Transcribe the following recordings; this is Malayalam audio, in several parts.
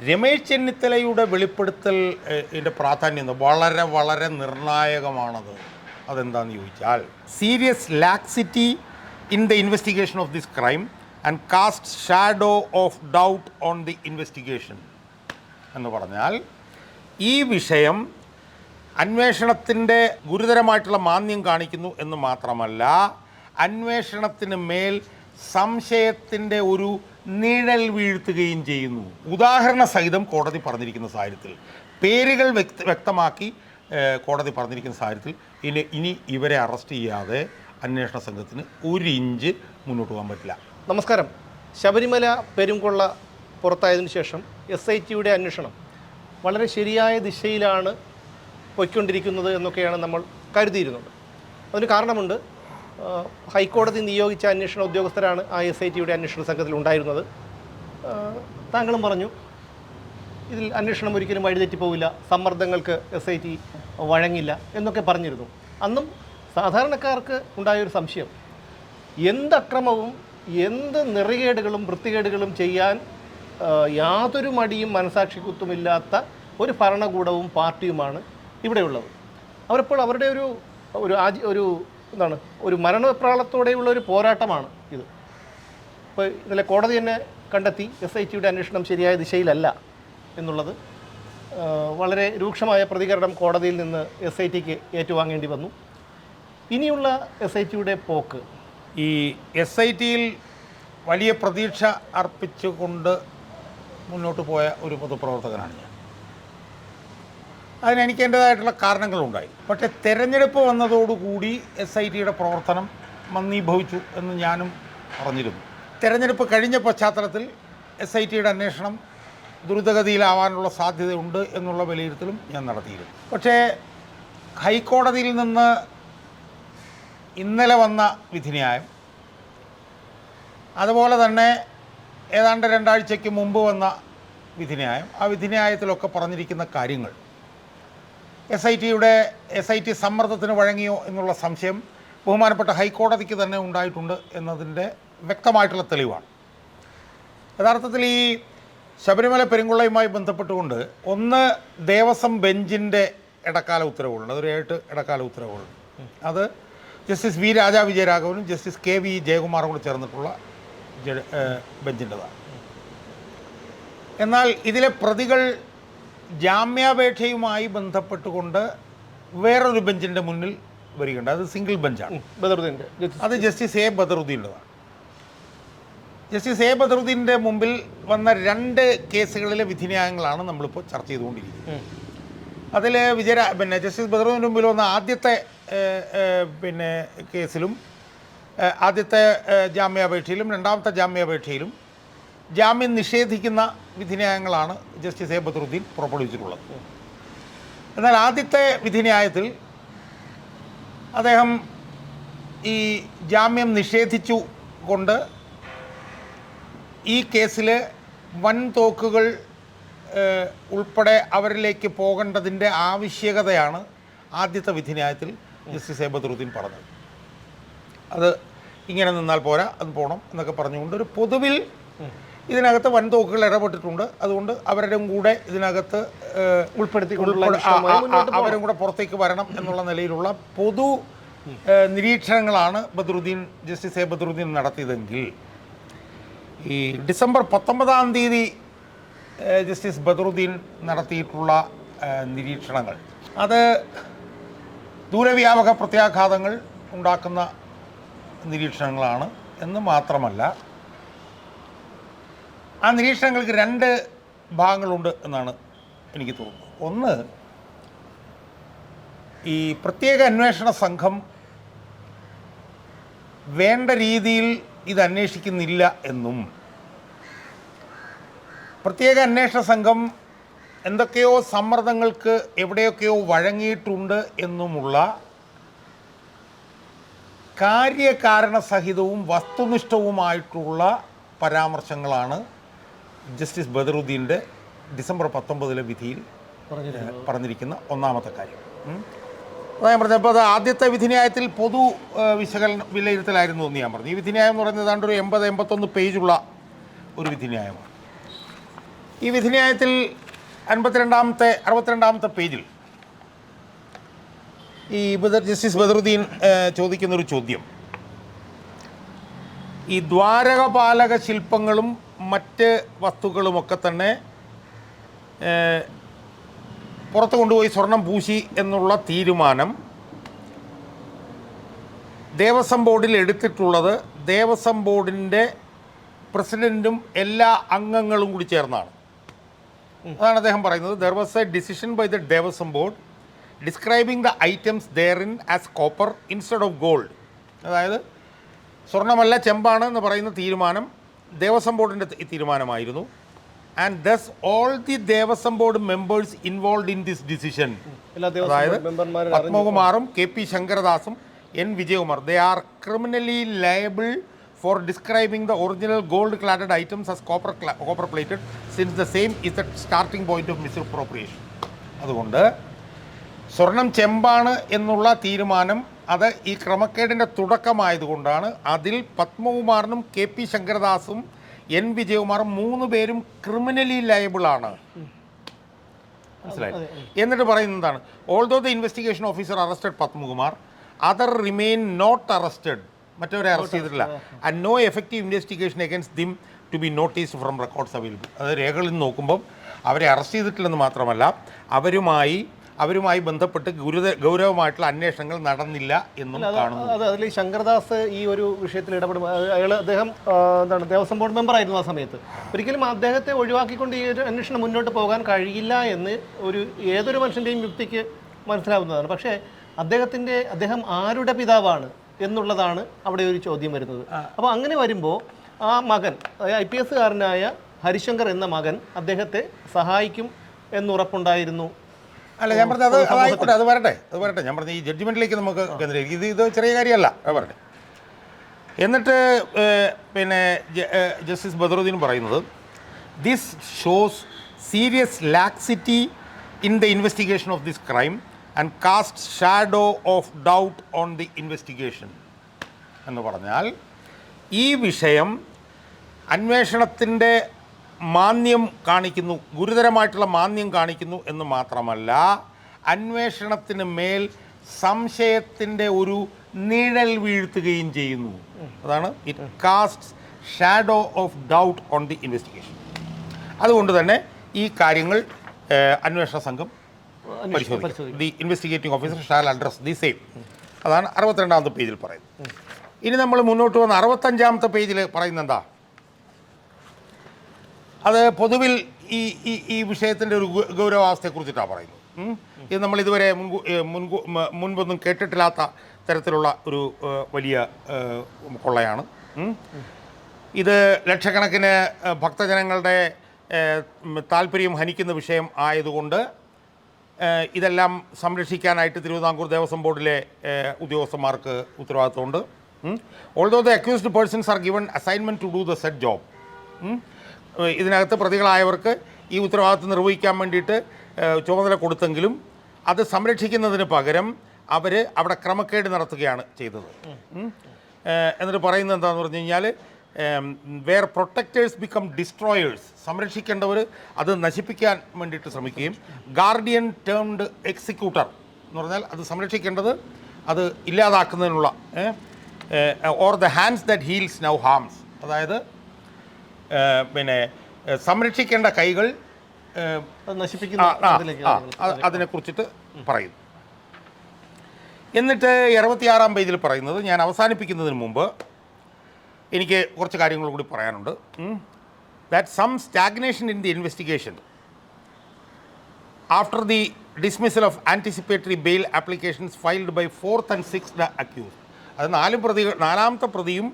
രമേശ് ചെന്നിത്തലയുടെ വെളിപ്പെടുത്തൽ ഇതിൻ്റെ പ്രാധാന്യം വളരെ വളരെ നിർണായകമാണത്. അതെന്താണെന്ന് ചോദിച്ചാൽ, serious laxity in the investigation of this crime and cast shadow of doubt on the investigation എന്ന് പറഞ്ഞാൽ, ഈ വിഷയം അന്വേഷണത്തിൻ്റെ ഗുരുതരമായിട്ടുള്ള മാന്ദ്യം കാണിക്കുന്നു എന്ന് മാത്രമല്ല, അന്വേഷണത്തിന് മേൽ സംശയത്തിൻ്റെ ഒരു നിഴൽ വീഴ്ത്തുകയും ചെയ്യുന്നു. ഉദാഹരണ സഹിതം കോടതി പറഞ്ഞിരിക്കുന്ന സാഹചര്യത്തിൽ, പേരുകൾ വ്യക്തമാക്കി കോടതി പറഞ്ഞിരിക്കുന്ന സാഹചര്യത്തിൽ ഇനി ഇവരെ അറസ്റ്റ് ചെയ്യാതെ അന്വേഷണ സംഘത്തിന് ഒരു ഇഞ്ച് മുന്നോട്ട് പോകാൻ പറ്റില്ല. നമസ്കാരം. ശബരിമല പെരുംകൊള്ള പുറത്തായതിനു ശേഷം SITയുടെ അന്വേഷണം വളരെ ശരിയായ ദിശയിലാണ് പോയിക്കൊണ്ടിരിക്കുന്നത് എന്നൊക്കെയാണ് നമ്മൾ കരുതിയിരുന്നത്. അതിന് കാരണമുണ്ട്. ഹൈക്കോടതി നിയോഗിച്ച അന്വേഷണ ഉദ്യോഗസ്ഥരാണ് ആ SITയുടെ അന്വേഷണ സംഘത്തിൽ ഉണ്ടായിരുന്നത്. താങ്കളും പറഞ്ഞു, ഇതിൽ അന്വേഷണം ഒരിക്കലും വഴിതെറ്റിപ്പോവില്ല, സമ്മർദ്ദങ്ങൾക്ക് SIT വഴങ്ങില്ല എന്നൊക്കെ പറഞ്ഞിരുന്നു. അന്നും സാധാരണക്കാർക്ക് ഉണ്ടായൊരു സംശയം, എന്ത് അക്രമവും എന്ത് നെറികേടുകളും വൃത്തികേടുകളും ചെയ്യാൻ യാതൊരു മടിയും മനസാക്ഷിക്കുത്തുമില്ലാത്ത ഒരു ഭരണകൂടവും പാർട്ടിയുമാണ് ഇവിടെയുള്ളത്. അവരിപ്പോൾ അവരുടെ ഒരു മരണപ്രാളത്തോടെയുള്ള ഒരു പോരാട്ടമാണ് ഇത്. ഇപ്പോൾ ഇന്നലെ കോടതി തന്നെ കണ്ടെത്തി SITയുടെ അന്വേഷണം ശരിയായ ദിശയിലല്ല എന്നുള്ളത്. വളരെ രൂക്ഷമായ പ്രതികരണം കോടതിയിൽ നിന്ന് SITക്ക് ഏറ്റുവാങ്ങേണ്ടി വന്നു. ഇനിയുള്ള SITയുടെ പോക്ക്, ഈ SITയിൽ വലിയ പ്രതീക്ഷ അർപ്പിച്ചുകൊണ്ട് മുന്നോട്ട് പോയ ഒരു പൊതുപ്രവർത്തകനാണ് ഞാൻ. അതിനെനിക്ക് എൻ്റേതായിട്ടുള്ള കാരണങ്ങളുണ്ടായി. പക്ഷേ തെരഞ്ഞെടുപ്പ് വന്നതോടുകൂടി SITയുടെ പ്രവർത്തനം മന്ദീഭവിച്ചു എന്ന് ഞാനും പറഞ്ഞിരുന്നു. തെരഞ്ഞെടുപ്പ് കഴിഞ്ഞ പശ്ചാത്തലത്തിൽ SITയുടെ അന്വേഷണം ദ്രുതഗതിയിലാവാനുള്ള സാധ്യതയുണ്ട് എന്നുള്ള വിലയിരുത്തലും ഞാൻ നടത്തിയിരുന്നു. പക്ഷേ ഹൈക്കോടതിയിൽ നിന്ന് ഇന്നലെ വന്ന വിധിന്യായം, അതുപോലെ തന്നെ ഏതാണ്ട് 2 ആഴ്ചയ്ക്ക് മുമ്പ് വന്ന വിധിന്യായം, ആ വിധിന്യായത്തിലൊക്കെ പറഞ്ഞിരിക്കുന്ന കാര്യങ്ങൾ SIT സമ്മർദ്ദത്തിന് വഴങ്ങിയോ എന്നുള്ള സംശയം ബഹുമാനപ്പെട്ട ഹൈക്കോടതിക്ക് തന്നെ ഉണ്ടായിട്ടുണ്ട് എന്നതിൻ്റെ വ്യക്തമായിട്ടുള്ള തെളിവാണ്. യഥാർത്ഥത്തിൽ ഈ ശബരിമല പെരുങ്കൊള്ളയുമായി ബന്ധപ്പെട്ടുകൊണ്ട് ഒന്ന് ദേവസ്വം ബെഞ്ചിൻ്റെ ഇടക്കാല ഉത്തരവുകളുണ്ട്. അതൊരു 7 ഇടക്കാല ഉത്തരവുകളുണ്ട്. അത് ജസ്റ്റിസ് V രാജാ വിജയരാഘവനും ജസ്റ്റിസ് KV ജയകുമാറും കൂടെ ചേർന്നിട്ടുള്ള ബെഞ്ചിൻ്റെതാണ്. എന്നാൽ ഇതിലെ പ്രതികൾ ജാമ്യാപേക്ഷയുമായി ബന്ധപ്പെട്ടുകൊണ്ട് വേറൊരു ബെഞ്ചിൻ്റെ മുന്നിൽ വരികയുണ്ട്. അത് സിംഗിൾ ബെഞ്ചാണ്, ബദറുദ്ദീൻ്റെ. അത് ജസ്റ്റിസ് A ബദറുദ്ദീൻ്റെതാണ്. ജസ്റ്റിസ് A ബദറുദ്ദീൻ്റെ മുമ്പിൽ വന്ന 2 കേസുകളിലെ വിധിന്യായങ്ങളാണ് നമ്മളിപ്പോൾ ചർച്ച ചെയ്തുകൊണ്ടിരിക്കുന്നത്. അതിൽ ജസ്റ്റിസ് ബദറുദ്ദീൻ്റെ മുമ്പിൽ വന്ന ആദ്യത്തെ കേസിലും ആദ്യത്തെ ജാമ്യാപേക്ഷയിലും രണ്ടാമത്തെ ജാമ്യാപേക്ഷയിലും ജാമ്യം നിഷേധിക്കുന്ന വിധിന്യായങ്ങളാണ് ജസ്റ്റിസ് A ബദറുദ്ദീൻ പുറപ്പെടുവിച്ചിട്ടുള്ളത്. എന്നാൽ ആദ്യത്തെ വിധിന്യായത്തിൽ അദ്ദേഹം ഈ ജാമ്യം നിഷേധിച്ചു കൊണ്ട് ഈ കേസിൽ വൻതോക്കുകൾ ഉൾപ്പെടെ അവരിലേക്ക് പോകേണ്ടതിൻ്റെ ആവശ്യകതയാണ് ആദ്യത്തെ വിധിന്യായത്തിൽ ജസ്റ്റിസ് A ബദറുദ്ദീൻ പറഞ്ഞത്. അത് ഇങ്ങനെ നിന്നാൽ പോരാ, അത് പോകണം എന്നൊക്കെ പറഞ്ഞുകൊണ്ട് ഒരു പൊതുവിൽ ഇതിനകത്ത് വൻതോക്കുകൾ ഇടപെട്ടിട്ടുണ്ട്. അതുകൊണ്ട് അവരുടെ കൂടെ ഇതിനകത്ത് അവരും കൂടെ പുറത്തേക്ക് വരണം എന്നുള്ള നിലയിലുള്ള പൊതു നിരീക്ഷണങ്ങളാണ് ജസ്റ്റിസ് A ബദറുദ്ദീൻ നടത്തിയതെങ്കിൽ, ഈ ഡിസംബർ 19-ാം തീയതി ജസ്റ്റിസ് ബദറുദ്ദീൻ നടത്തിയിട്ടുള്ള നിരീക്ഷണങ്ങൾ അത് ദൂരവ്യാപക പ്രത്യാഘാതങ്ങൾ ഉണ്ടാക്കുന്ന നിരീക്ഷണങ്ങളാണ് എന്ന് മാത്രമല്ല, ആ നിരീക്ഷണങ്ങൾക്ക് 2 ഭാഗങ്ങളുണ്ട് എന്നാണ് എനിക്ക് തോന്നുന്നത്. ഒന്ന്, ഈ പ്രത്യേക അന്വേഷണ സംഘം വേണ്ട രീതിയിൽ ഇത് അന്വേഷിക്കുന്നില്ല എന്നും, പ്രത്യേക അന്വേഷണ സംഘം എന്തൊക്കെയോ സമ്മർദ്ദങ്ങൾക്ക് എവിടെയൊക്കെയോ വഴങ്ങിയിട്ടുണ്ട് എന്നുമുള്ള കാര്യകാരണസഹിതവും വസ്തുനിഷ്ഠവുമായിട്ടുള്ള പരാമർശങ്ങളാണ് ജസ്റ്റിസ് ബദറുദ്ദീൻ്റെ ഡിസംബർ 19 വിധിയിൽ പറഞ്ഞിരിക്കുന്ന ഒന്നാമത്തെ കാര്യം. അതായത് പറഞ്ഞപ്പോൾ അത് ആദ്യത്തെ വിധിന്യായത്തിൽ പൊതു വിലയിരുത്തലായിരുന്നു എന്ന് ഞാൻ പറഞ്ഞു. ഈ വിധിന്യായം എന്ന് പറയുന്നത് ഏതാണ്ട് ഒരു 80-81 പേജുള്ള ഒരു വിധിന്യായമാണ്. ഈ വിധിന്യായത്തിൽ 62ാമത്തെ പേജിൽ ഈ ജസ്റ്റിസ് ബദറുദ്ദീൻ ചോദിക്കുന്നൊരു ചോദ്യം, ഈ ദ്വാരകപാലക ശില്പങ്ങളും മറ്റ് വസ്തുക്കളുമൊക്കെ തന്നെ പുറത്ത് കൊണ്ടുപോയി സ്വർണം പൂശി എന്നുള്ള തീരുമാനം ദേവസ്വം ബോർഡിൽ എടുത്തിട്ടുള്ളത് ദേവസ്വം ബോർഡിൻ്റെ പ്രസിഡൻറ്റും എല്ലാ അംഗങ്ങളും കൂടി ചേർന്നാണ്. അതാണ് അദ്ദേഹം പറയുന്നത്. There was a decision by the Devaswom board describing the items therein as copper instead of gold. അതായത് സ്വർണ്ണമല്ല ചെമ്പാണ് എന്ന് പറയുന്ന തീരുമാനം ദേവസ്വം ബോർഡിൻ്റെ തീരുമാനമായിരുന്നു. And thus all the Devaswom board members involve in this decision, അതായത് പത്മകുമാറും KP ശങ്കരദാസും N. Vijaykumar, they are criminally liable for describing the original gold-cladded items as copper-plated, since the same is the starting point of misappropriation. അതുകൊണ്ട് സ്വർണം ചെമ്പാണ് എന്നുള്ള തീരുമാനം അത് ഈ ക്രമക്കേടിൻ്റെ തുടക്കമായതുകൊണ്ടാണ് അതിൽ പത്മകുമാറിനും KP ശങ്കരദാസും N. വിജയകുമാറും 3 പേരും ക്രിമിനലി ലയബിളാണ്. മനസ്സിലായി? എന്നിട്ട് പറയുന്നത് എന്താണ്? Although the investigation officer arrested Padmakumar, other remain not arrested, മറ്റവരെ അറസ്റ്റ് ചെയ്തിട്ടില്ല. And no effective investigation against them to be noticed from records available. അത് രേഖകളിൽ നിന്ന് നോക്കുമ്പം അവരെ അറസ്റ്റ് ചെയ്തിട്ടില്ലെന്ന് മാത്രമല്ല അവരുമായി ബന്ധപ്പെട്ട് ഗൗരവമായിട്ടുള്ള അന്വേഷണങ്ങൾ നടന്നില്ല എന്നും കാണുന്നു. അതിൽ ശങ്കർദാസ് ഈ ഒരു വിഷയത്തിൽ ഇടപെടും. അദ്ദേഹം എന്താണ് ദേവസ്വം ബോർഡ് മെമ്പർ ആയിരുന്നു ആ സമയത്ത്. ഒരിക്കലും അദ്ദേഹത്തെ ഒഴിവാക്കിക്കൊണ്ട് ഈ ഒരു അന്വേഷണം മുന്നോട്ട് പോകാൻ കഴിയില്ല എന്ന് ഏതൊരു മനുഷ്യൻ്റെയും യുക്തിക്ക് മനസ്സിലാവുന്നതാണ്. പക്ഷേ അദ്ദേഹം ആരുടെ പിതാവാണ് എന്നുള്ളതാണ് അവിടെ ഒരു ചോദ്യം വരുന്നത്. അപ്പോൾ അങ്ങനെ വരുമ്പോൾ ആ മകൻ IPS കാരനായ ഹരിശങ്കർ എന്ന മകൻ അദ്ദേഹത്തെ സഹായിക്കും എന്നുറപ്പുണ്ടായിരുന്നു. അല്ല, ഞാൻ പറഞ്ഞത് അത് വരട്ടെ. ഞാൻ പറഞ്ഞ ഈ ജഡ്ജ്മെൻറ്റിലേക്ക് നമുക്ക് കേന്ദ്രീകരിക്കും. ഇത് ചെറിയ കാര്യമല്ല, വരട്ടെ. എന്നിട്ട് പിന്നെ ജസ്റ്റിസ് ബദറുദ്ദീൻ പറയുന്നത്, this shows serious laxity in the investigation of this crime and cast shadow of doubt on the investigation എന്ന് പറഞ്ഞാൽ ഈ വിഷയം അന്വേഷണത്തിൻ്റെ മാന്ദ്യം കാണിക്കുന്നു, ഗുരുതരമായിട്ടുള്ള മാന്ദ്യം കാണിക്കുന്നു എന്ന് മാത്രമല്ല അന്വേഷണത്തിന് മേൽ സംശയത്തിൻ്റെ ഒരു നിഴൽ വീഴ്ത്തുകയും ചെയ്യുന്നു. അതാണ് it cast shadow of doubt on the investigation. അതുകൊണ്ട് തന്നെ ഈ കാര്യങ്ങൾ അന്വേഷണ സംഘം പരിശോധിക്കും. The investigating officer shall address the same. അതാണ് 62ാമത്തെ പേജിൽ പറയുന്നത്. ഇനി നമ്മൾ മുന്നോട്ട് വന്ന 65ാമത്തെ പേജിൽ പറയുന്നത് എന്താ? അത് പൊതുവിൽ ഈ വിഷയത്തിൻ്റെ ഒരു ഗൗരവാവസ്ഥയെക്കുറിച്ചിട്ടാണ് പറയുന്നത്. ഇത് നമ്മൾ ഇതുവരെ മുൻപൊന്നും കേട്ടിട്ടില്ലാത്ത തരത്തിലുള്ള ഒരു വലിയ കൊള്ളയാണ്. ഇത് ലക്ഷക്കണക്കിന് ഭക്തജനങ്ങളുടെ താല്പര്യം ഹനിക്കുന്ന വിഷയം ആയതുകൊണ്ട് ഇതെല്ലാം സംരക്ഷിക്കാനായിട്ട് തിരുവിതാംകൂർ ദേവസ്വം ബോർഡിലെ ഉദ്യോഗസ്ഥന്മാർക്ക് ഉത്തരവാദിത്തമുണ്ട്. Although the accused persons are given assignment to do the set job. ഇതിനകത്ത് പ്രതികളായവർക്ക് ഈ ഉത്തരവാദിത്വം നിർവഹിക്കാൻ വേണ്ടിയിട്ട് ചുമതല കൊടുത്തെങ്കിലും അത് സംരക്ഷിക്കുന്നതിന് പകരം അവർ അവിടെ ക്രമക്കേട് നടത്തുകയാണ് ചെയ്തത്. എന്നിട്ട് പറയുന്നത് എന്താണെന്ന് പറഞ്ഞു കഴിഞ്ഞാൽ, വേർ പ്രൊട്ടക്റ്റേഴ്സ് ബിക്കം ഡിസ്ട്രോയേഴ്സ്, സംരക്ഷിക്കേണ്ടവർ അത് നശിപ്പിക്കാൻ വേണ്ടിയിട്ട് ശ്രമിക്കുകയും, ഗാർഡിയൻ ടേംഡ് എക്സിക്യൂട്ടർ എന്ന് പറഞ്ഞാൽ അത് സംരക്ഷിക്കേണ്ടത് അത് ഇല്ലാതാക്കുന്നതിനുള്ള, or the hands that heals now harms, അതായത് പിന്നെ സംരക്ഷിക്കേണ്ട കൈകൾ നശിപ്പിക്കുന്ന അതിനെക്കുറിച്ചിട്ട് പറയുന്നു. എന്നിട്ട് 66ാം പേജിൽ പറയുന്നത്, ഞാൻ അവസാനിപ്പിക്കുന്നതിന് മുമ്പ് എനിക്ക് കുറച്ച് കാര്യങ്ങൾ കൂടി പറയാനുണ്ട്. That some stagnation in the investigation after the dismissal of anticipatory bail applications filed by 4th and 6th accused. അത് 4ാമത്തെ പ്രതിയും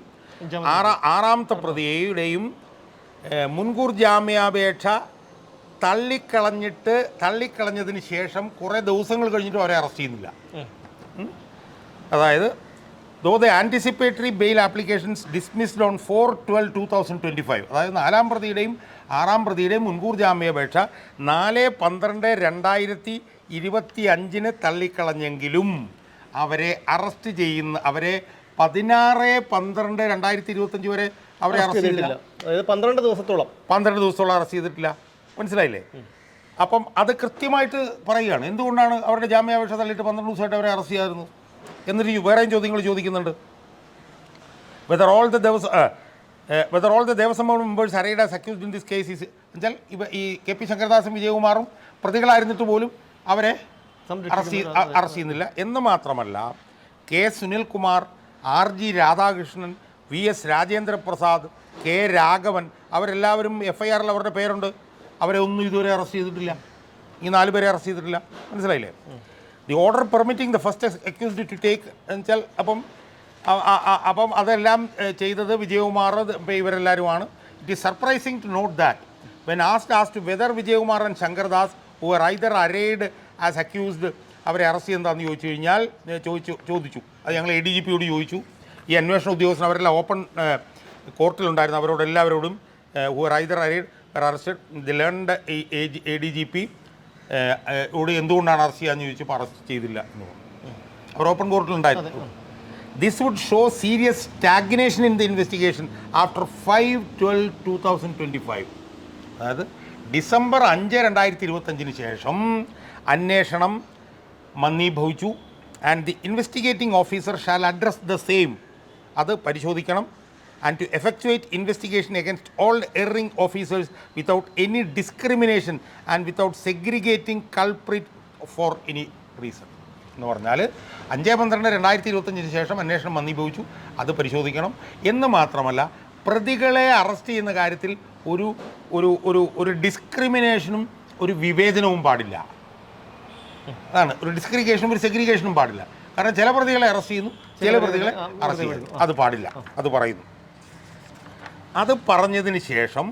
6ാമത്തെ പ്രതിയുടെയും മുൻകൂർ ജാമ്യാപേക്ഷ തള്ളിക്കളഞ്ഞതിന് ശേഷം കുറേ ദിവസങ്ങൾ കഴിഞ്ഞിട്ട് അവരെ അറസ്റ്റ് ചെയ്യുന്നില്ല. അതായത് though the anticipatory bail applications dismissed on 4/12/2025, അതായത് 4ാം പ്രതിയുടെയും 6ാം പ്രതിയുടെയും മുൻകൂർ ജാമ്യാപേക്ഷ 4/12/2025 തള്ളിക്കളഞ്ഞെങ്കിലും അവരെ അറസ്റ്റ് ചെയ്യുന്ന, അവരെ 16/12/2025 വരെ അവരെ അറസ്റ്റ് ചെയ്തിട്ടില്ല. അതായത് 12 ദിവസത്തോളം അറസ്റ്റ് ചെയ്തിട്ടില്ല. മനസ്സിലായില്ലേ? അപ്പം അത് കൃത്യമായിട്ട് പറയുകയാണ് എന്തുകൊണ്ടാണ് അവരുടെ ജാമ്യാപേക്ഷ തള്ളിയിട്ട് 12 ദിവസമായിട്ട് അവരെ അറസ്റ്റ് ചെയ്യാമായിരുന്നു. എന്നിട്ട് വേറെയും ചോദ്യങ്ങൾ ചോദിക്കുന്നുണ്ട്. Whether all the Devaswom board members arrayed as accused in this case is എന്നുവെച്ചാൽ ഈ കെ പി ശങ്കരദാസും വിജയകുമാറും പ്രതികളായിരുന്നിട്ട് പോലും അവരെ അറസ്റ്റ് ചെയ്യുന്നില്ല എന്ന് മാത്രമല്ല K Sunilkumar, R G Radhakrishnan, V S Rajendraprasad, K Raghavan അവരെല്ലാവരും FIR-ൽ അവരുടെ പേരുണ്ട്. അവരെ ഒന്നും ഇതുവരെ അറസ്റ്റ് ചെയ്തിട്ടില്ല. ഈ 4 പേരെ അറസ്റ്റ് ചെയ്തിട്ടില്ല. മനസ്സിലായില്ലേ? The order permitting the first accused to take എന്നുവെച്ചാൽ അപ്പം അതെല്ലാം ചെയ്തത് വിജയകുമാർ ഇവരെല്ലാവരുമാണ്. It is surprising to note that when asked whether Vijayakumar and Shankardas who are either arrayed as accused അവരെ അറസ്റ്റ് ചെയ്യുന്നതാണെന്ന് ചോദിച്ചു കഴിഞ്ഞാൽ ചോദിച്ചു. അത് ഞങ്ങൾ ADGP-യോട് ചോദിച്ചു. ഈ അന്വേഷണ ഉദ്യോഗസ്ഥൻ അവരെല്ലാം ഓപ്പൺ കോർട്ടിലുണ്ടായിരുന്നു. അവരോട് എല്ലാവരോടും who are either arrayed arrested the learned ADGP യോട് എന്തുകൊണ്ടാണ് അറസ്റ്റ് ചെയ്യാന്ന് ചോദിച്ചപ്പോൾ അറസ്റ്റ് ചെയ്തില്ല എന്ന് പറഞ്ഞു. അവർ ഓപ്പൺ കോർട്ടിലുണ്ടായിരുന്നു. This would show serious stagnation in the investigation after 5/12/2025. അതായത് ഡിസംബർ 5, 2025 ശേഷം അന്വേഷണം മന്ദീഭവിച്ചു. And the investigating officer shall address the same. അത് പരിശോധിക്കണം. And to effectuate investigation against all erring officers without any discrimination and without segregating culprit for any reason എന്ന് പറഞ്ഞാൽ 5/12/2025 ശേഷം അന്വേഷണം മന്ദീഭവിച്ചു. അത് പരിശോധിക്കണം എന്ന് മാത്രമല്ല പ്രതികളെ അറസ്റ്റ് ചെയ്യുന്ന കാര്യത്തിൽ ഒരു ഒരു ഒരു ഒരു ഡിസ്ക്രിമിനേഷനും ഒരു വിവേചനവും പാടില്ല. അതാണ് ഒരു ഡിസ്ക്രിഗേഷനും ഒരു സെഗ്രിഗേഷനും പാടില്ല. കാരണം ചില പ്രതികളെ അറസ്റ്റ് ചെയ്യുന്നു, ചില പ്രതികളെ അറസ്റ്റ് ചെയ്യുന്നു. അത് പാടില്ല. അത് പറയുന്നു. അത് പറഞ്ഞതിന് ശേഷം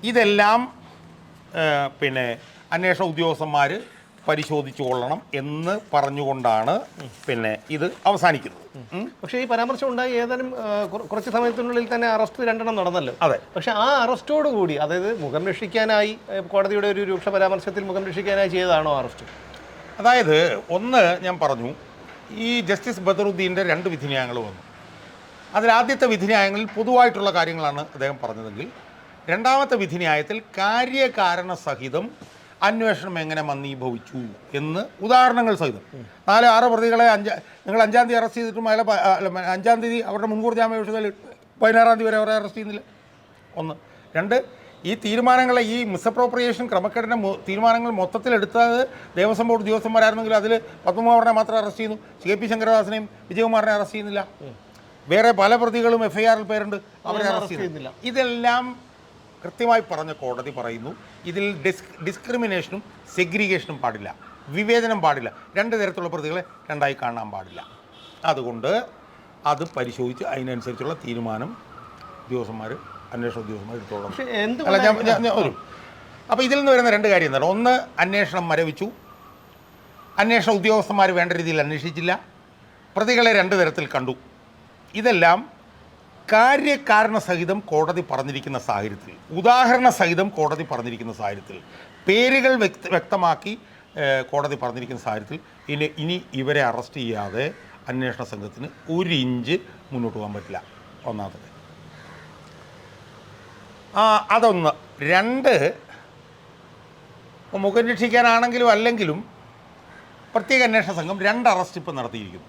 ഇതെല്ലാം പിന്നെ അന്വേഷണ ഉദ്യോഗസ്ഥന്മാർ പരിശോധിച്ചു കൊള്ളണം എന്ന് പറഞ്ഞുകൊണ്ടാണ് പിന്നെ ഇത് അവസാനിക്കുന്നത്. പക്ഷേ ഈ പരാമർശം ഉണ്ടായി ഏതാനും കുറച്ച് സമയത്തിനുള്ളിൽ തന്നെ അറസ്റ്റ് 2 നടന്നല്ലോ. അതെ. പക്ഷേ ആ അറസ്റ്റോടുകൂടി, അതായത് മുഖം രക്ഷിക്കാനായി കോടതിയുടെ ഒരു രൂക്ഷ പരാമർശത്തിൽ മുഖം രക്ഷിക്കാനായി ചെയ്തതാണോ അറസ്റ്റ്? അതായത് ഒന്ന് ഞാൻ പറഞ്ഞു, ഈ ജസ്റ്റിസ് ബദറുദ്ദീൻ്റെ 2 വിധിന്യായങ്ങൾ വന്നു. അതിലാദ്യത്തെ വിധിന്യായങ്ങളിൽ പൊതുവായിട്ടുള്ള കാര്യങ്ങളാണ് അദ്ദേഹം പറഞ്ഞതെങ്കിൽ രണ്ടാമത്തെ വിധിന്യായത്തിൽ കാര്യകാരണ സഹിതം അന്വേഷണം എങ്ങനെ മന്ദീഭവിച്ചു എന്ന് ഉദാഹരണങ്ങൾ സഹിതം 4-6 പ്രതികളെ നിങ്ങൾ 5-ാം തീയതി അറസ്റ്റ് ചെയ്തിട്ടും അയാളെ 5-ാം തീയതി അവരുടെ മുൻകൂർ ജാമ്യാപേക്ഷ 16-ാം തീയതി വരെ അവരെ അറസ്റ്റ് ചെയ്യുന്നില്ല. 1. 2, ഈ തീരുമാനങ്ങളെ ഈ മിസ്അപ്രോപ്രിയേഷൻ ക്രമക്കേടിൻ്റെ തീരുമാനങ്ങൾ മൊത്തത്തിലെടുത്തത് ദേവസ്വം ബോർഡ് ഉദ്യോഗസ്ഥന്മാരായിരുന്നെങ്കിൽ അതിൽ പത്മകുമാറിനെ മാത്രം അറസ്റ്റ് ചെയ്യുന്നു, കെ.പി. ശങ്കരദാസിനെയും വിജയകുമാറിനെ അറസ്റ്റ് ചെയ്യുന്നില്ല. വേറെ പല പ്രതികളും FIR-ൽ പേരുണ്ട്, അവരെ അറസ്റ്റ് ചെയ്യുന്നില്ല. ഇതെല്ലാം കൃത്യമായി പറഞ്ഞ കോടതി പറയുന്നു ഇതിൽ ഡിസ്ക്രിമിനേഷനും സെഗ്രിഗേഷനും പാടില്ല, വിവേചനം പാടില്ല, 2 തരത്തിലുള്ള പ്രതികളെ 2ആയി കാണാൻ പാടില്ല. അതുകൊണ്ട് അത് പരിശോധിച്ച് അതിനനുസരിച്ചുള്ള തീരുമാനം അന്വേഷണ ഉദ്യോഗസ്ഥന്മാർ എടുത്തോളാം. അല്ല ഞാൻ വരും. അപ്പോൾ ഇതിൽ നിന്ന് വരുന്ന 2 കാര്യം എന്താണ്? ഒന്ന്, അന്വേഷണം മരവിച്ചു, അന്വേഷണ ഉദ്യോഗസ്ഥന്മാർ വേണ്ട രീതിയിൽ അന്വേഷിച്ചില്ല, പ്രതികളെ 2 തരത്തിൽ കണ്ടു. ഇതെല്ലാം കാര്യകാരണ സഹിതം കോടതി പറഞ്ഞിരിക്കുന്ന സാഹചര്യത്തിൽ, ഉദാഹരണ സഹിതം കോടതി പറഞ്ഞിരിക്കുന്ന സാഹചര്യത്തിൽ, പേരുകൾ വ്യക്തമാക്കി കോടതി പറഞ്ഞിരിക്കുന്ന സാഹചര്യത്തിൽ ഇനി ഇവരെ അറസ്റ്റ് ചെയ്യാതെ അന്വേഷണ സംഘത്തിന് 1 ഇഞ്ച് മുന്നോട്ട് പോകാൻ പറ്റില്ല. ഒന്നാമത് അതൊന്ന്. 2, മുഖം രക്ഷിക്കാനാണെങ്കിലും അല്ലെങ്കിലും പ്രത്യേക അന്വേഷണ സംഘം 2 അറസ്റ്റ് ഇപ്പോൾ നടത്തിയിരിക്കുന്നു.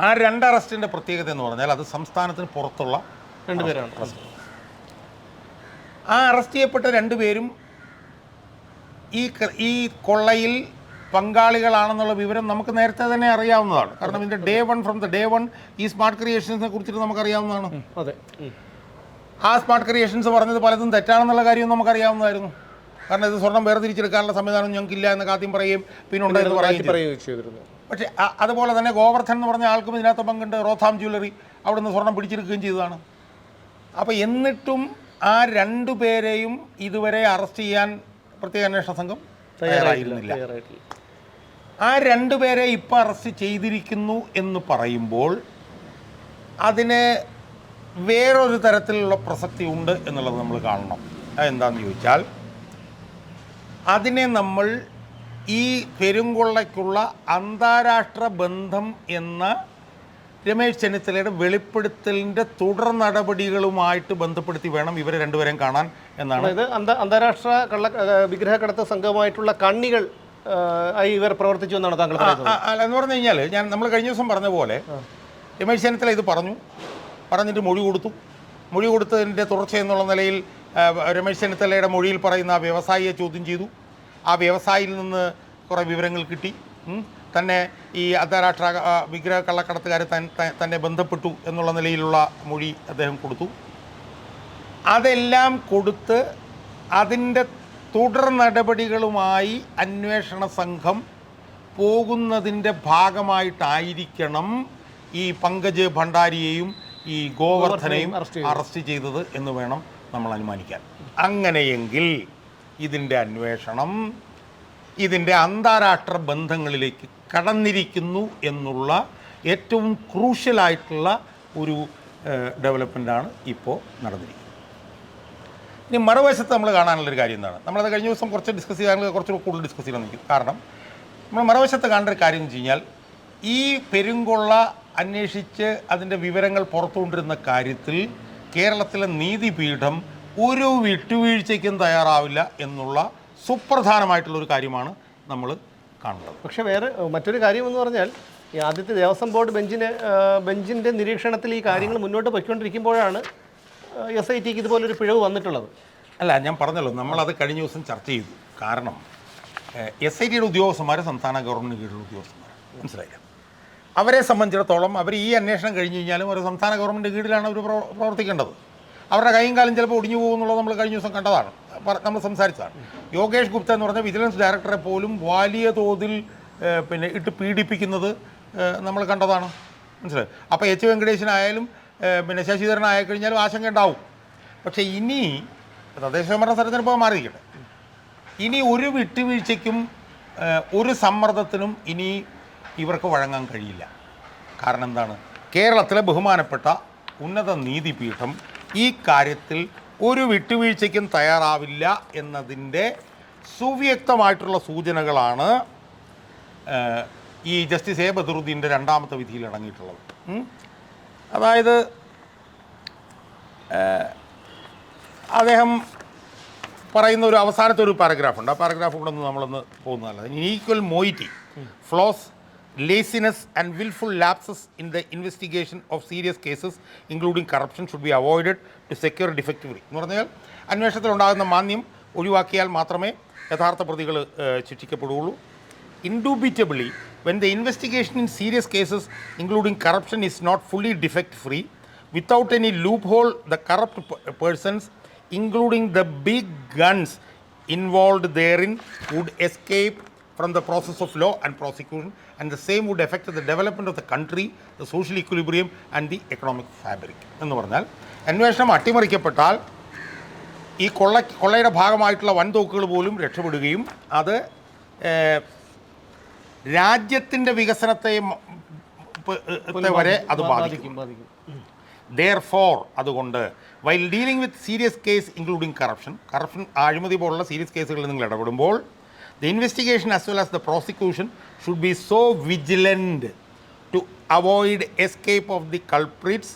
ആ 2 അറസ്റ്റിൻ്റെ പ്രത്യേകത എന്ന് പറഞ്ഞാൽ അത് സംസ്ഥാനത്തിന് പുറത്തുള്ള 2 പേരാണ് അറസ്റ്റ്. ആ അറസ്റ്റ് ചെയ്യപ്പെട്ട 2 പേരും ഈ കൊള്ളയിൽ പങ്കാളികളാണെന്നുള്ള വിവരം നമുക്ക് നേരത്തെ തന്നെ അറിയാവുന്നതാണ്. കാരണം ഇതിൻ്റെ ഫ്രം ദ ഡേ വൺ ഈ സ്മാർട്ട് ക്രിയേഷൻസിനെ കുറിച്ചിട്ട് നമുക്കറിയാവുന്നതാണ്. അതെ. ആ സ്മാർട്ട് ക്രിയേഷൻസ് പറഞ്ഞത് പലതും തെറ്റാണെന്നുള്ള കാര്യം നമുക്കറിയാവുന്നതായിരുന്നു. കാരണം ഇത് സ്വർണം വേർതിരിച്ചെടുക്കാനുള്ള സംവിധാനം ഞങ്ങൾക്കില്ല എന്നൊക്കെ ആദ്യം പറയുകയും പിന്നെ ഉണ്ടായിരുന്നു പറയുകയും ചെയ്തിരുന്നു. പക്ഷേ അതുപോലെ തന്നെ ഗോവർദ്ധൻ എന്ന് പറഞ്ഞ ആൾക്കും ഇതിനകത്ത് പങ്കുണ്ട്. റോഥാം ജ്വല്ലറി അവിടെ നിന്ന് സ്വർണം പിടിച്ചെടുക്കുകയും ചെയ്തതാണ്. അപ്പോൾ എന്നിട്ടും ആ 2 പേരെയും ഇതുവരെ അറസ്റ്റ് ചെയ്യാൻ പ്രത്യേക അന്വേഷണ സംഘം തയ്യാറായിരുന്നില്ല. ആ 2 പേരെ ഇപ്പോൾ അറസ്റ്റ് ചെയ്തിരിക്കുന്നു എന്ന് പറയുമ്പോൾ അതിന് വേറൊരു തരത്തിലുള്ള പ്രസക്തി ഉണ്ട് എന്നുള്ളത് നമ്മൾ കാണണം. അതെന്താണെന്ന് ചോദിച്ചാൽ അതിനെ നമ്മൾ ഈ പെരുങ്കൊള്ളയ്ക്കുള്ള അന്താരാഷ്ട്ര ബന്ധം എന്ന രമേശ് ചെന്നിത്തലയുടെ വെളിപ്പെടുത്തലിൻ്റെ തുടർ നടപടികളുമായിട്ട് ബന്ധപ്പെടുത്തി വേണം ഇവരെ രണ്ടുപേരെയും കാണാൻ എന്നാണ്. അതായത് അന്താരാഷ്ട്ര വിഗ്രഹക്കടത്ത് സംഘവുമായിട്ടുള്ള കണ്ണികൾ ആയി ഇവർ പ്രവർത്തിച്ചു എന്നാണ് താങ്കൾ പറയുന്നത്. എന്ന് പറഞ്ഞു കഴിഞ്ഞാൽ നമ്മൾ കഴിഞ്ഞ ദിവസം പറഞ്ഞ പോലെ രമേശ് ചെന്നിത്തല ഇത് പറഞ്ഞിട്ട് മൊഴി കൊടുത്തതിൻ്റെ തുടർച്ച എന്നുള്ള നിലയിൽ രമേശ് ചെന്നിത്തലയുടെ മൊഴിയിൽ പറയുന്ന ആ വ്യവസായിയെ ചോദ്യം ചെയ്തു. ആ വ്യവസായിയിൽ നിന്ന് കുറേ വിവരങ്ങൾ കിട്ടി. തന്നെ ഈ അന്താരാഷ്ട്ര വിഗ്രഹ കള്ളക്കടത്തുകാരെ തന്നെ ബന്ധപ്പെട്ടു എന്നുള്ള നിലയിലുള്ള മൊഴി അദ്ദേഹം കൊടുത്തു. അതെല്ലാം കൊടുത്ത് അതിൻ്റെ തുടർ നടപടികളുമായി അന്വേഷണ സംഘം പോകുന്നതിൻ്റെ ഭാഗമായിട്ടായിരിക്കണം ഈ പങ്കജ് ഭണ്ഡാരിയെയും ഈ ഗോവർദ്ധനെയും അറസ്റ്റ് ചെയ്തത് എന്ന് വേണം നമ്മൾ അനുമാനിക്കാൻ. അങ്ങനെയെങ്കിൽ ഇതിൻ്റെ അന്വേഷണം ഇതിൻ്റെ അന്താരാഷ്ട്ര ബന്ധങ്ങളിലേക്ക് കടന്നിരിക്കുന്നു എന്നുള്ള ഏറ്റവും ക്രൂഷ്യലായിട്ടുള്ള ഒരു ഡെവലപ്മെൻറ്റാണ് ഇപ്പോൾ നടന്നിരിക്കുന്നത്. ഇനി മറുവശത്ത് നമ്മൾ കാണാനുള്ളൊരു കാര്യം എന്താണ്? നമ്മളത് കഴിഞ്ഞ ദിവസം കുറച്ച് ഡിസ്കസ് ചെയ്യാൻ കുറച്ചുകൂടി കൂടുതൽ ഡിസ്കസ് ചെയ്യാൻ നിൽക്കും. കാരണം നമ്മൾ മറുവശത്ത് കാണേണ്ട ഒരു കാര്യം എന്ന് വെച്ച് കഴിഞ്ഞാൽ ഈ പെരുങ്കൊള്ള അന്വേഷിച്ച് അതിൻ്റെ വിവരങ്ങൾ പുറത്തുകൊണ്ടിരുന്ന കാര്യത്തിൽ കേരളത്തിലെ നീതിപീഠം ഒരു വിട്ടുവീഴ്ചയ്ക്കും തയ്യാറാവില്ല എന്നുള്ള സുപ്രധാനമായിട്ടുള്ളൊരു കാര്യമാണ് നമ്മൾ കാണുന്നത്. പക്ഷേ വേറെ മറ്റൊരു കാര്യം എന്ന് പറഞ്ഞാൽ ഈ ആദ്യത്തെ ദേവസ്വം ബോർഡ് ബെഞ്ചിൻ്റെ നിരീക്ഷണത്തിൽ ഈ കാര്യങ്ങൾ മുന്നോട്ട് പോയിക്കൊണ്ടിരിക്കുമ്പോഴാണ് SITക്ക് ഇതുപോലൊരു പിഴവ് വന്നിട്ടുള്ളത്. അല്ല, ഞാൻ പറഞ്ഞല്ലോ, നമ്മളത് കഴിഞ്ഞ ദിവസം ചർച്ച ചെയ്തു. കാരണം SITയുടെ ഉദ്യോഗസ്ഥന്മാർ സംസ്ഥാന ഗവൺമെൻറ് കീഴിലുള്ള ഉദ്യോഗസ്ഥന്മാർ, മനസ്സിലായില്ല. അവരെ സംബന്ധിച്ചിടത്തോളം അവർ ഈ അന്വേഷണം കഴിഞ്ഞ് കഴിഞ്ഞാലും ഒരു സംസ്ഥാന ഗവൺമെൻറ് കീഴിലാണ് അവർ പ്രവർത്തിക്കേണ്ടത്. അവരുടെ കൈയും കാലം ചിലപ്പോൾ ഒടിഞ്ഞു പോകുമെന്നുള്ളത് നമ്മൾ കഴിഞ്ഞ ദിവസം കണ്ടതാണ്, നമ്മൾ സംസാരിച്ചതാണ്. യോഗേഷ് ഗുപ്ത എന്ന് പറഞ്ഞ വിജിലൻസ് ഡയറക്ടറെ പോലും വലിയ തോതിൽ ഇട്ട് പീഡിപ്പിക്കുന്നത് നമ്മൾ കണ്ടതാണ്, മനസ്സിലായി. അപ്പോൾ H വെങ്കടേശനായാലും ശശിധരനായി കഴിഞ്ഞാലും ആശങ്ക ഉണ്ടാവും. പക്ഷേ ഇനി തദ്ദേശഭരണ തെരഞ്ഞെടുപ്പ് മാറിയിരിക്കട്ടെ, ഇനി ഒരു വിട്ടുവീഴ്ചയ്ക്കും ഒരു സമ്മർദ്ദത്തിനും ഇനി ഇവർക്ക് വഴങ്ങാൻ കഴിയില്ല. കാരണം എന്താണ്? കേരളത്തിലെ ബഹുമാനപ്പെട്ട ഉന്നത നീതിപീഠം ഈ കാര്യത്തിൽ ഒരു വിട്ടുവീഴ്ചയ്ക്കും തയ്യാറാവില്ല എന്നതിൻ്റെ സുവ്യക്തമായിട്ടുള്ള സൂചനകളാണ് ഈ ജസ്റ്റിസ് A ബദറുദ്ദീൻ്റെ രണ്ടാമത്തെ വിധിയിൽ അടങ്ങിയിട്ടുള്ളത്. അതായത് അദ്ദേഹം പറയുന്ന ഒരു അവസാനത്തെ ഒരു പാരഗ്രാഫുണ്ട്. ആ പാരഗ്രാഫ് കൂടെ നമ്മളൊന്ന് പോകുന്നതല്ല. Equal moiety, flaws, laziness and willful lapses in the investigation of serious cases including corruption should be avoided to secure defectively. എന്ന് പറഞ്ഞാൽ അന്വേഷണത്തിലുണ്ടാകുന്ന മാന്ദ്യം ഒഴിവാക്കിയാൽ മാത്രമേ യഥാർത്ഥ പ്രതികൾ ശിക്ഷിക്കപ്പെടുകയുള്ളൂ. Indubitably, when the investigation in serious cases including corruption is not fully defect free, without any loophole, the corrupt persons, including the big guns involved therein, would escape from the process of law and prosecution, and the same would affect the development of the country, the social equilibrium and the economic fabric. എന്ന് പറഞ്ഞാൽ അന്വേഷണം അട്ടിമറിക്കപ്പെട്ടാൽ ഈ കൊള്ളയുടെ ഭാഗമായിട്ടുള്ള വൻതോക്കുകൾ പോലും രക്ഷപ്പെടുകയും അത് രാജ്യത്തിൻ്റെ വികസനത്തെ വരെ അത് ബാധിക്കും. Therefore, അതുകൊണ്ട് while dealing with serious case including corruption, അഴിമതി പോലുള്ള സീരിയസ് കേസുകളിൽ നിങ്ങൾ ഇടപെടുമ്പോൾ the investigation as well as the prosecution should be so vigilant to avoid escape of the culprits,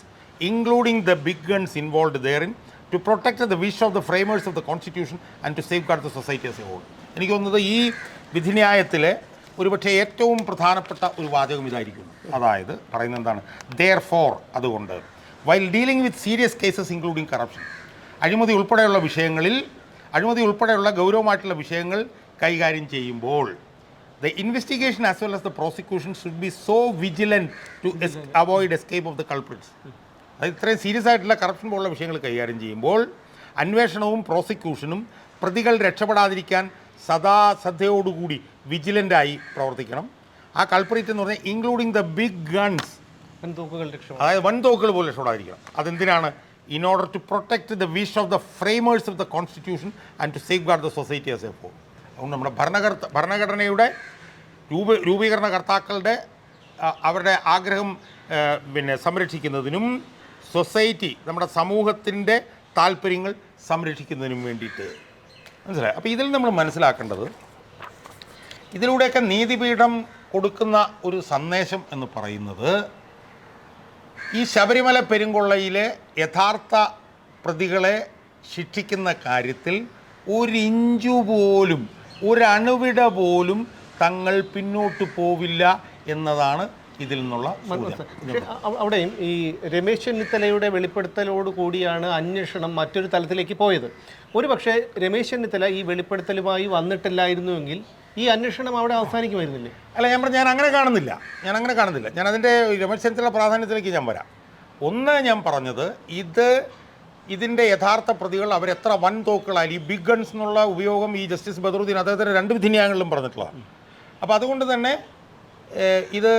including the big guns involved therein, to protect the wish of the framers of the constitution and to safeguard the society as a whole. എനിക്ക് തോന്നുന്നത് ഈ വിധിന്യായത്തിലെ ഒരുപക്ഷെ ഏറ്റവും പ്രധാനപ്പെട്ട ഒരു വാചകം ഇതായിരിക്കുന്നു. അതായത് പറയുന്നത് എന്താണ്? Therefore, അതുകൊണ്ട് while dealing with serious cases including corruption, അഴിമതി ഉൾപ്പെടെയുള്ള ഗൗരവമായിട്ടുള്ള വിഷയങ്ങൾ കൈകാര്യം ചെയ്യുമ്പോൾ the investigation as well as the prosecution should be so vigilant to avoid escape of the culprits. അതായത് ഇത്രയും സീരിയസ് ആയിട്ടുള്ള കറപ്ഷൻ പോലുള്ള വിഷയങ്ങൾ കൈകാര്യം ചെയ്യുമ്പോൾ അന്വേഷണവും പ്രോസിക്യൂഷനും പ്രതികൾ രക്ഷപ്പെടാതിരിക്കാൻ സദാ ശ്രദ്ധയോടുകൂടി വിജിലൻ്റായി പ്രവർത്തിക്കണം. ആ കൾപ്രിറ്റ് എന്ന് പറഞ്ഞാൽ ഇൻക്ലൂഡിങ് ദ ബിഗ് ഗൺസ്, അതായത് വൻതോക്കുകൾ പോലും രക്ഷപ്പെടാതിരിക്കണം. അതെന്തിനാണ്? in order to protect the wish of the framers of the constitution and to safeguard the society as a whole. അതുകൊണ്ട് നമ്മുടെ ഭരണഘടനയുടെ രൂപീകരണകർത്താക്കളുടെ അവരുടെ ആഗ്രഹം സംരക്ഷിക്കുന്നതിനും സൊസൈറ്റി നമ്മുടെ സമൂഹത്തിൻ്റെ താല്പര്യങ്ങൾ സംരക്ഷിക്കുന്നതിനും വേണ്ടിയിട്ട്, മനസ്സിലായി. അപ്പോൾ ഇതിൽ നമ്മൾ മനസ്സിലാക്കേണ്ടത്, ഇതിലൂടെയൊക്കെ നീതിപീഠം കൊടുക്കുന്ന ഒരു സന്ദേശം എന്ന് പറയുന്നത് ഈ ശബരിമല പെരുങ്കൊള്ളയിലെ യഥാർത്ഥ പ്രതികളെ ശിക്ഷിക്കുന്ന കാര്യത്തിൽ ഒരിഞ്ചു പോലും ഒരണുവിട പോലും തങ്ങൾ പിന്നോട്ട് പോവില്ല എന്നതാണ് ഇതിൽ നിന്നുള്ള സൂചന. അവിടെയും ഈ രമേശ് ചെന്നിത്തലയുടെ വെളിപ്പെടുത്തലോട് കൂടിയാണ് അന്വേഷണം മറ്റൊരു തലത്തിലേക്ക് പോയത്. ഒരുപക്ഷെ രമേശ് ചെന്നിത്തല ഈ വെളിപ്പെടുത്തലുമായി വന്നിട്ടില്ലായിരുന്നുവെങ്കിൽ ഈ അന്വേഷണം അവിടെ അവസാനിക്കുമായിരുന്നില്ലേ? അല്ല, ഞാൻ അങ്ങനെ കാണുന്നില്ല. ഞാൻ അതിൻ്റെ രമേശ് ചെന്നിത്തല പ്രാധാന്യത്തിലേക്ക് ഞാൻ വരാം. ഒന്ന്, ഞാൻ പറഞ്ഞത് ഇതിൻ്റെ യഥാർത്ഥ പ്രതികൾ അവരെത്ര വൻ തോക്കുകളായി ഈ ബിഗ് ഗൺസ് എന്നുള്ള ഉപയോഗം ഈ ജസ്റ്റിസ് ബദറുദ്ദീൻ അദ്ദേഹത്തിൻ്റെ 2 വിധിന്യായങ്ങളിലും പറഞ്ഞിട്ടുള്ളതാണ്. അപ്പോൾ അതുകൊണ്ട് തന്നെ ഇത്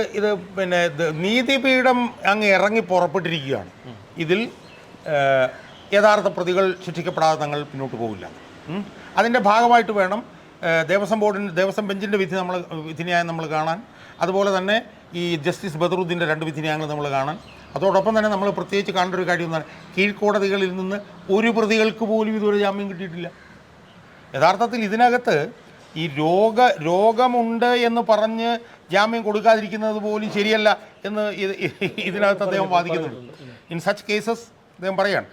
പിന്നെ നീതിപീഠം അങ്ങ് ഇറങ്ങി പുറപ്പെട്ടിരിക്കുകയാണ്. ഇതിൽ യഥാർത്ഥ പ്രതികൾ ശിക്ഷിക്കപ്പെടാതെ തങ്ങൾ മുന്നോട്ട് പോകില്ല. അതിൻ്റെ ഭാഗമായിട്ട് വേണം ദേവസ്വം ബെഞ്ചിൻ്റെ വിധിന്യായം നമ്മൾ കാണാൻ. അതുപോലെ തന്നെ ഈ ജസ്റ്റിസ് ബദറുദ്ദീൻ്റെ 2 വിധിന്യായങ്ങൾ നമ്മൾ കാണാൻ. അതോടൊപ്പം തന്നെ നമ്മൾ പ്രത്യേകിച്ച് കാണേണ്ട ഒരു കാര്യം എന്താണ്, കീഴ്ക്കോടതികളിൽ നിന്ന് ഒരു പ്രതികൾക്ക് പോലും ഇതുവരെ ജാമ്യം കിട്ടിയിട്ടില്ല. യഥാർത്ഥത്തിൽ ഇതിനകത്ത് ഈ രോഗമുണ്ട് എന്ന് പറഞ്ഞ് ജാമ്യം കൊടുക്കാതിരിക്കുന്നത് പോലും ശരിയല്ല എന്ന് ഇതിനകത്ത് അദ്ദേഹം വാദിക്കുന്നുണ്ട്. ഇൻ സച്ച് കേസസ് അദ്ദേഹം പറയാണ്,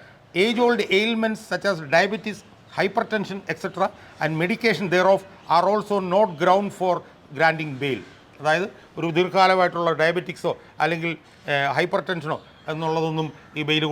age old ailments such as diabetes, hypertension etcetera and medication thereof are also not ground for granting bail. അതായത് ഒരു ദീർഘകാലമായിട്ടുള്ള ഡയബറ്റിക്സോ അല്ലെങ്കിൽ ഹൈപ്പർ ടെൻഷനോ എന്നുള്ളതൊന്നും ഈ ബെയിൽ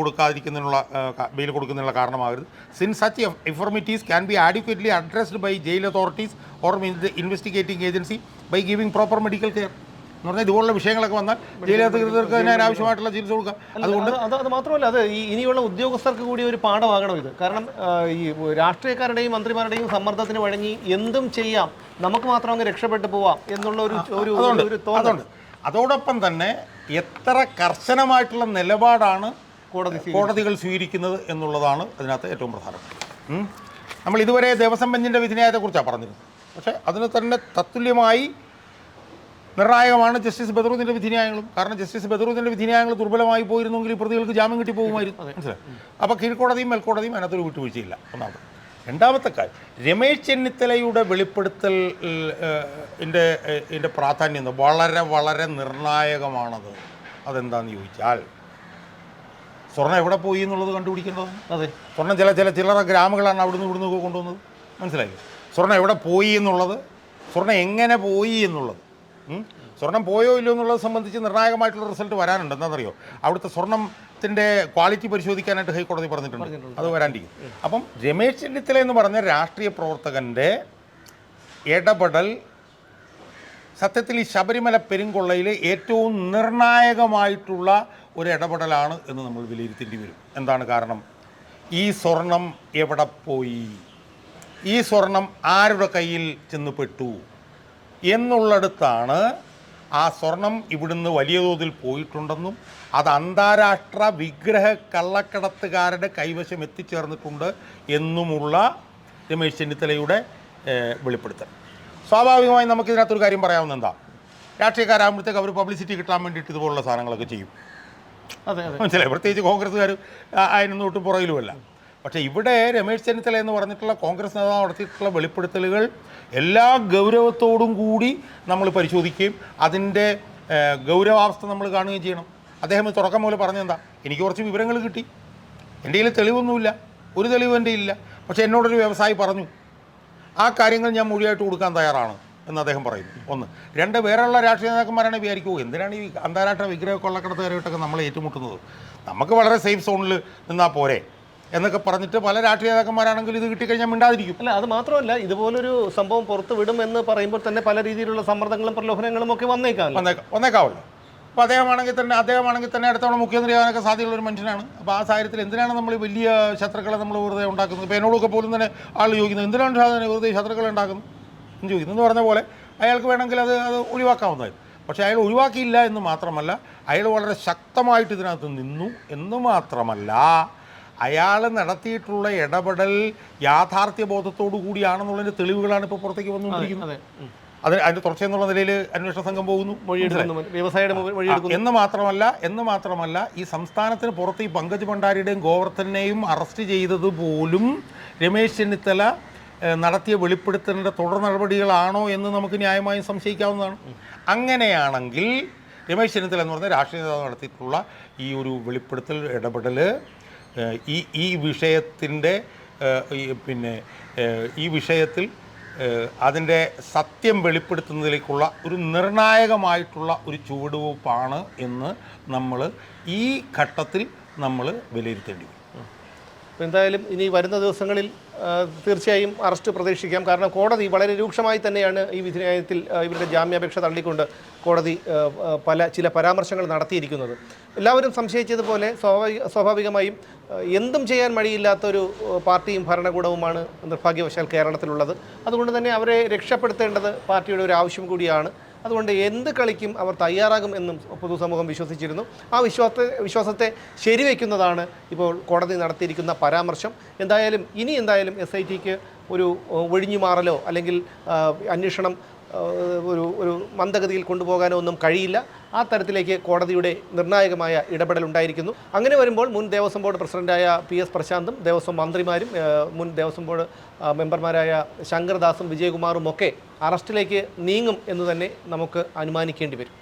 കൊടുക്കുന്നതിനുള്ള കാരണമാകരുത്. Since such infirmities can be adequately addressed by jail authorities or investigating agency by giving proper medical care എന്ന് പറഞ്ഞാൽ ഇതുപോലുള്ള വിഷയങ്ങളൊക്കെ വന്നാൽ ജയിലധികൃതർക്ക് അതിന് ആവശ്യമായിട്ടുള്ള ചികിത്സ കൊടുക്കാം. അതുകൊണ്ട് അത് മാത്രമല്ല, അത് ഇനിയുള്ള ഉദ്യോഗസ്ഥർക്ക് കൂടി ഒരു പാഠമാകണം ഇത്. കാരണം ഈ രാഷ്ട്രീയക്കാരുടെയും മന്ത്രിമാരുടെയും സമ്മർദ്ദത്തിന് വഴങ്ങി എന്തും ചെയ്യാം, നമുക്ക് മാത്രം അങ്ങ് രക്ഷപ്പെട്ടു പോവാം എന്നുള്ള ഒരു തോന്നലുണ്ട്. അതോടൊപ്പം തന്നെ എത്ര കർശനമായിട്ടുള്ള നിലപാടാണ് കോടതികൾ സ്വീകരിക്കുന്നത് എന്നുള്ളതാണ് അതിനകത്ത് ഏറ്റവും പ്രധാനപ്പെട്ടത്. നമ്മൾ ഇതുവരെ ദേവസ്വം ബെഞ്ചിൻ്റെ വിധിന്യായത്തെക്കുറിച്ചാണ് പറഞ്ഞിരുന്നത്. പക്ഷേ അതിന് തന്നെ തത്തുല്യമായി നിർണായകമാണ് ജസ്റ്റിസ് ബദറുദ്ദീൻ്റെ വിധിന്യായങ്ങളും. കാരണം ജസ്റ്റിസ് ബദറുദ്ദീൻ്റെ വിധിന്യായങ്ങൾ ദുർബലമായി പോയിരുന്നെങ്കിൽ ഈ പ്രതികൾക്ക് ജാമ്യം കിട്ടി പോകുമായിരുന്നു. മനസ്സിലായി? അപ്പോൾ കീഴ്ക്കോടതിയും മേൽക്കോടതിയും അതിനകത്തൊരു വിട്ടുവീഴ്ചയില്ല. ഒന്നാമത്. രണ്ടാമത്തെ കാര്യം, രമേശ് ചെന്നിത്തലയുടെ വെളിപ്പെടുത്തൽ ഇതിൻ്റെ പ്രാധാന്യം വളരെ വളരെ നിർണായകമാണത്. അതെന്താണെന്ന് ചോദിച്ചാൽ, സ്വർണ്ണം എവിടെ പോയി എന്നുള്ളത് കണ്ടുപിടിക്കേണ്ടതാണ്. അതെ, സ്വർണ്ണം ചില്ലറ ഗ്രാമുകളാണ് അവിടുന്ന് ഇവിടുന്ന് കൊണ്ടുവന്നത്. മനസ്സിലായില്ലേ? സ്വർണ്ണം എവിടെ പോയി എന്നുള്ളത്, സ്വർണ്ണം എങ്ങനെ പോയി എന്നുള്ളത്, സ്വർണം പോയോ ഇല്ലയോ എന്നുള്ളത് സംബന്ധിച്ച് നിർണായകമായിട്ടുള്ള റിസൾട്ട് വരാനുണ്ട്. എന്താണെന്നറിയോ? അവിടുത്തെ സ്വർണ്ണത്തിൻ്റെ ക്വാളിറ്റി പരിശോധിക്കാനായിട്ട് ഹൈക്കോടതി പറഞ്ഞിട്ടുണ്ട്. അത് വരാണ്ടിരിക്കും. അപ്പം രമേശ് ചെന്നിത്തല എന്ന് പറഞ്ഞ രാഷ്ട്രീയ പ്രവർത്തകൻ്റെ ഇടപെടൽ സത്യത്തിൽ ഈ ശബരിമല പെരുങ്കൊള്ളയിൽ ഏറ്റവും നിർണായകമായിട്ടുള്ള ഒരു ഇടപെടലാണ് എന്ന് നമ്മൾ വിലയിരുത്തേണ്ടി വരും. എന്താണ് കാരണം? ഈ സ്വർണം എവിടെ പോയി, ഈ സ്വർണം ആരുടെ കയ്യിൽ ചെന്ന് പെട്ടു എന്നുള്ളിടത്താണ് ആ സ്വർണം ഇവിടുന്ന് വലിയ തോതിൽ പോയിട്ടുണ്ടെന്നും അത് അന്താരാഷ്ട്ര വിഗ്രഹ കള്ളക്കടത്തുകാരുടെ കൈവശം എത്തിച്ചേർന്നിട്ടുണ്ട് എന്നുമുള്ള രമേശ് ചെന്നിത്തലയുടെ വെളിപ്പെടുത്തൽ. സ്വാഭാവികമായി നമുക്കിതിനകത്തൊരു കാര്യം പറയാവുന്ന എന്താ, രാഷ്ട്രീയക്കാരാകുമ്പോഴത്തേക്ക് അവർ പബ്ലിസിറ്റി കിട്ടാൻ വേണ്ടിയിട്ട് ഇതുപോലുള്ള സാധനങ്ങളൊക്കെ ചെയ്യും. മനസ്സിലായി? പ്രത്യേകിച്ച് കോൺഗ്രസ്സുകാർ അതിനൊന്നും ഒട്ടും പുറകിലുമല്ല. പക്ഷേ ഇവിടെ രമേശ് ചെന്നിത്തല എന്ന് പറഞ്ഞിട്ടുള്ള കോൺഗ്രസ് നേതാവ് നടത്തിയിട്ടുള്ള വെളിപ്പെടുത്തലുകൾ എല്ലാ ഗൗരവത്തോടും കൂടി നമ്മൾ പരിശോധിക്കുകയും അതിൻ്റെ ഗൗരവാവസ്ഥ നമ്മൾ കാണുകയും ചെയ്യണം. അദ്ദേഹം തുടക്കം മുതൽ പറഞ്ഞെന്താ, എനിക്ക് കുറച്ച് വിവരങ്ങൾ കിട്ടി, എൻ്റെ കയ്യിൽ തെളിവൊന്നുമില്ല, ഒരു തെളിവ് എൻ്റെ ഇല്ല, പക്ഷേ എന്നോടൊരു വ്യവസായി പറഞ്ഞു, ആ കാര്യങ്ങൾ ഞാൻ മൊഴിയായിട്ട് കൊടുക്കാൻ തയ്യാറാണ് എന്ന് അദ്ദേഹം പറയുന്നു. ഒന്ന്. രണ്ട്, വേറെയുള്ള രാഷ്ട്രീയ നേതാക്കന്മാരാണ് വിചാരിക്കുമോ എന്തിനാണ് ഈ അന്താരാഷ്ട്ര വിഗ്രഹ കൊള്ളക്കടത്തുകാരായിട്ടൊക്കെ നമ്മൾ ഏറ്റുമുട്ടുന്നത്, നമുക്ക് വളരെ സേഫ് സോണിൽ നിന്നാൽ പോരെ എന്നൊക്കെ പറഞ്ഞിട്ട് പല രാഷ്ട്രീയ നേതാക്കന്മാരാണെങ്കിൽ ഇത് കിട്ടിക്കഴിഞ്ഞാൽ മിണ്ടാതിരിക്കും. അല്ല, അത് മാത്രമല്ല, ഇതുപോലൊരു സംഭവം പുറത്ത് വിടും എന്ന് പറയുമ്പോൾ തന്നെ പല രീതിയിലുള്ള സമ്മർദ്ദങ്ങളും പ്രലോഭനങ്ങളും ഒക്കെ വന്നേക്കാവല്ലോ. അപ്പോൾ അദ്ദേഹമാണെങ്കിൽ തന്നെ അടുത്തവണ മുഖ്യമന്ത്രിയാകാനൊക്കെ സാധ്യതയുള്ള ഒരു മനുഷ്യനാണ്. അപ്പോൾ ആ സാഹചര്യത്തിൽ എന്തിനാണ് നമ്മൾ വലിയ ശത്രുക്കളെ നമ്മൾ വെറുതെ ഉണ്ടാക്കുന്നത്? ഇപ്പോൾ എന്നോടൊക്കെ പോലും തന്നെ ആൾ ചോദിക്കുന്നത്, എന്തിനാണ് വെറുതെ ശത്രുക്കളെ ഉണ്ടാക്കുന്നത് എന്ന് ചോദിക്കുന്നു. എന്ന് പറഞ്ഞ പോലെ അയാൾക്ക് വേണമെങ്കിൽ അത് ഒഴിവാക്കാവുന്നതായിരുന്നു. പക്ഷേ അയാൾ ഒഴിവാക്കിയില്ല എന്ന് മാത്രമല്ല, അയാൾ വളരെ ശക്തമായിട്ട് ഇതിനകത്ത് നിന്നു എന്ന് മാത്രമല്ല, അയാൾ നടത്തിയിട്ടുള്ള ഇടപെടൽ യാഥാർത്ഥ്യബോധത്തോടു കൂടിയാണെന്നുള്ളതിൻ്റെ തെളിവുകളാണ് ഇപ്പോൾ പുറത്തേക്ക് വന്നുകൊണ്ടിരിക്കുന്നത്. അതിൻ്റെ തുടർച്ചയെന്നുള്ള നിലയിൽ അന്വേഷണ സംഘം പോകുന്നു, എന്ന് മാത്രമല്ല ഈ സംസ്ഥാനത്തിന് പുറത്ത് ഈ പങ്കജ് ഭണ്ഡാരിയുടെയും ഗോവർദ്ധനെയും അറസ്റ്റ് ചെയ്തത് പോലും രമേശ് ചെന്നിത്തല നടത്തിയ വെളിപ്പെടുത്തലിൻ്റെ തുടർ നടപടികളാണോ എന്ന് നമുക്ക് ന്യായമായും സംശയിക്കാവുന്നതാണ്. അങ്ങനെയാണെങ്കിൽ രമേശ് ചെന്നിത്തല എന്ന് പറഞ്ഞ രാഷ്ട്രീയ നേതാവ് നടത്തിയിട്ടുള്ള ഈ ഒരു വെളിപ്പെടുത്തൽ ഇടപെടൽ ഈ വിഷയത്തിൻ്റെ ഈ വിഷയത്തിൽ അതിൻ്റെ സത്യം വെളിപ്പെടുത്തുന്നതിലേക്കുള്ള ഒരു നിർണായകമായിട്ടുള്ള ഒരു ചുവടുവയ്പ്പാണ് എന്ന് നമ്മൾ ഈ ഘട്ടത്തിൽ നമ്മൾ വിലയിരുത്തേണ്ടി വരും. അപ്പോൾ എന്തായാലും ഇനി വരുന്ന ദിവസങ്ങളിൽ തീർച്ചയായും അറസ്റ്റ് പ്രതീക്ഷിക്കാം. കാരണം കോടതി വളരെ രൂക്ഷമായി തന്നെയാണ് ഈ വിധിന്യായത്തിൽ ഇവരുടെ ജാമ്യാപേക്ഷ തള്ളിക്കൊണ്ട് കോടതി ചില പരാമർശങ്ങൾ നടത്തിയിരിക്കുന്നത്. എല്ലാവരും സംശയിച്ചതുപോലെ സ്വാഭാവികമായും എന്തും ചെയ്യാൻ മടിയില്ലാത്തൊരു പാർട്ടിയും ഭരണകൂടവുമാണ് നിർഭാഗ്യവശാൽ കേരളത്തിലുള്ളത്. അതുകൊണ്ട് തന്നെ അവരെ രക്ഷപ്പെടുത്തേണ്ടത് പാർട്ടിയുടെ ഒരു ആവശ്യം കൂടിയാണ്. അതുകൊണ്ട് എന്ത് കളിക്കും അവർ തയ്യാറാകും എന്നും പൊതുസമൂഹം വിശ്വസിച്ചിരുന്നു. ആ വിശ്വാസത്തെ ശരിവയ്ക്കുന്നതാണ് ഇപ്പോൾ കോടതി നടത്തിയിരിക്കുന്ന പരാമർശം. എന്തായാലും SITക്ക് ഒരു ഒഴിഞ്ഞുമാറലോ അല്ലെങ്കിൽ അന്വേഷണം ഒരു മന്ദഗതിയിൽ കൊണ്ടുപോകാനോ ഒന്നും കഴിയില്ല. ആ തരത്തിലേക്ക് കോടതിയുടെ നിർണായകമായ ഇടപെടൽ ഉണ്ടായിരിക്കുന്നു. അങ്ങനെ വരുമ്പോൾ മുൻ ദേവസ്വം ബോർഡ് പ്രസിഡന്റായ PS പ്രശാന്തും ദേവസ്വം മന്ത്രിമാരും മുൻ ദേവസ്വം ബോർഡ് മെമ്പർമാരായ ശങ്കർദാസും വിജയകുമാറും ഒക്കെ അറസ്റ്റിലേക്ക് നീങ്ങും എന്ന് തന്നെ നമുക്ക് അനുമാനിക്കേണ്ടി വരും.